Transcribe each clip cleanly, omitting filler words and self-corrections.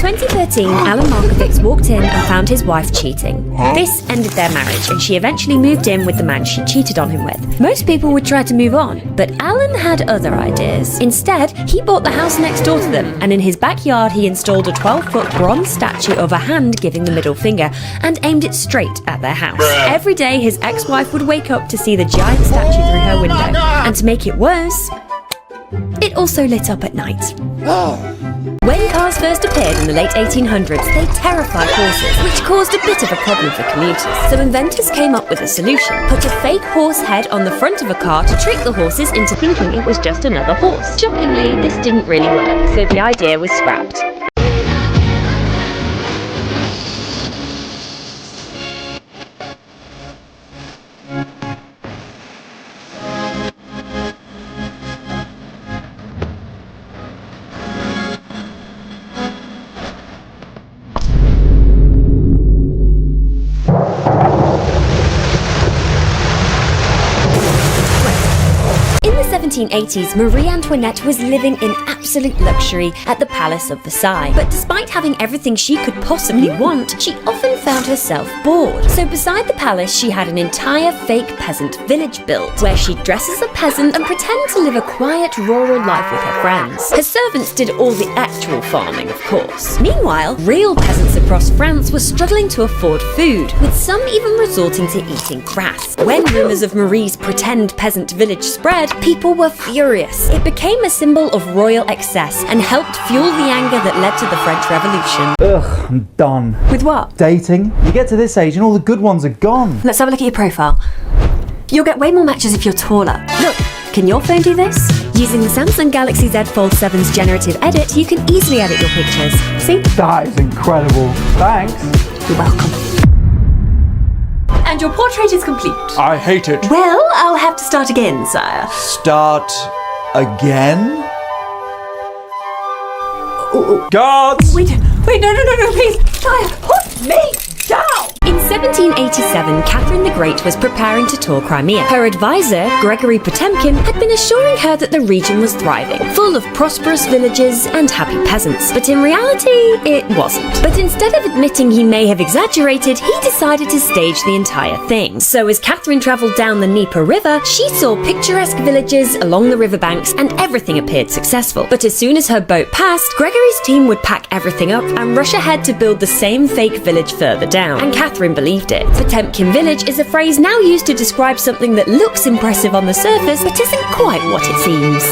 2013, Alan Markovitz walked in and found his wife cheating. This ended their marriage, and she eventually moved in with the man she cheated on him with. Most people would try to move on, but Alan had other ideas. Instead, he bought the house next door to them, and in his backyard he installed a 12-foot bronze statue of a hand giving the middle finger and aimed it straight at their house. Every day, his ex-wife would wake up to see the giant statue through her window, and to make it worse, it also lit up at night. When cars first appeared in the late 1800s, they terrified horses, which caused a bit of a problem for commuters. So inventors came up with a solution. Put a fake horse head on the front of a car to trick the horses into thinking it was just another horse. Shockingly, this didn't really work, so the idea was scrapped. In the 1780s, Marie Antoinette was living in absolute luxury at the Palace of Versailles. But despite having everything she could possibly want, she often found herself bored. So beside the palace, she had an entire fake peasant village built, where she'd dress as a peasant and pretend to live a quiet rural life with her friends. Her servants did all the actual farming, of course. Meanwhile, real peasants across France were struggling to afford food, with some even resorting to eating grass. When rumours of Marie's pretend peasant village spread, people were furious. It became a symbol of royal excess and helped fuel the anger that led to the French Revolution. Ugh, I'm done. With what? Dating. You get to this age and all the good ones are gone. Let's have a look at your profile. You'll get way more matches if you're taller. Look, can your phone do this? Using the Samsung Galaxy Z Fold 7's generative edit, you can easily edit your pictures. See? That is incredible. Thanks. You're welcome. And your portrait is complete. I hate it. Well, I'll have to start again, sire. Start again? Guards! Wait, no, please! Sire, put me down! In 1787, Catherine the Great was preparing to tour Crimea. Her advisor, Gregory Potemkin, had been assuring her that the region was thriving, full of prosperous villages and happy peasants. But in reality, it wasn't. But instead of admitting he may have exaggerated, he decided to stage the entire thing. So as Catherine travelled down the Dnieper River, she saw picturesque villages along the riverbanks and everything appeared successful. But as soon as her boat passed, Gregory's team would pack everything up and rush ahead to build the same fake village further down. And Catherine believed it. Potemkin village is a phrase now used to describe something that looks impressive on the surface, but isn't quite what it seems.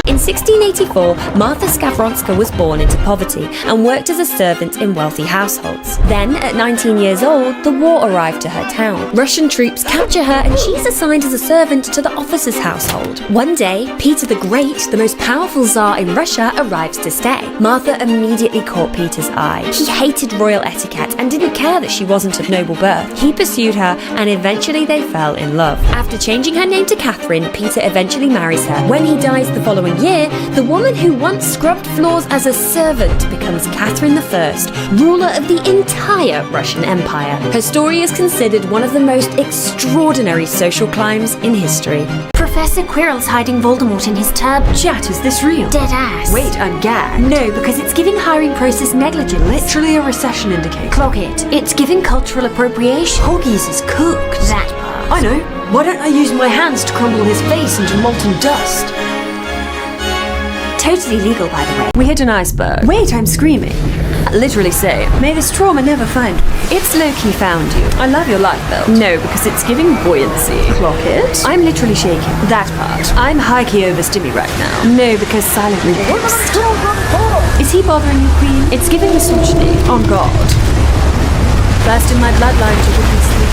In 1684, Martha Skavronska was born into poverty and worked as a servant in wealthy households. Then, at 19 years old, the war arrived to her town. Russian troops capture her and she's assigned as a servant to the officer's household. One day, Peter the Great, the most powerful Tsar in Russia, arrives to stay. Martha immediately caught Peter's eye. He hated royal etiquette and didn't care that she wasn't of noble birth. He pursued her and eventually they fell in love. After changing her name to Catherine, Peter eventually marries her. When he dies the following year, the woman who once scrubbed floors as a servant becomes Catherine I, ruler of the entire Russian Empire. Her story is considered one of the most extraordinary social climbs in history. Professor Quirrell's hiding Voldemort in his tub. Chat, is this real? Dead ass. Wait, I'm gagged. No, because it's giving hiring process negligence. Literally a recession indicator. Clock it. It's giving cultural appropriation. Hoggies is cooked. That part. I know. Why don't I use my hands to crumble his face into molten dust? Totally legal, by the way. We hit an iceberg. Wait, I'm screaming. Literally say, may this trauma never find me. It's low-key found you. I love your life belt. No, because it's giving buoyancy. Clock it. I'm literally shaking. That part. I'm high-key overstimmy right now. No, because silently pissed. Is he bothering you, Queen? It's giving misogyny. On God. First in my bloodline to witness these.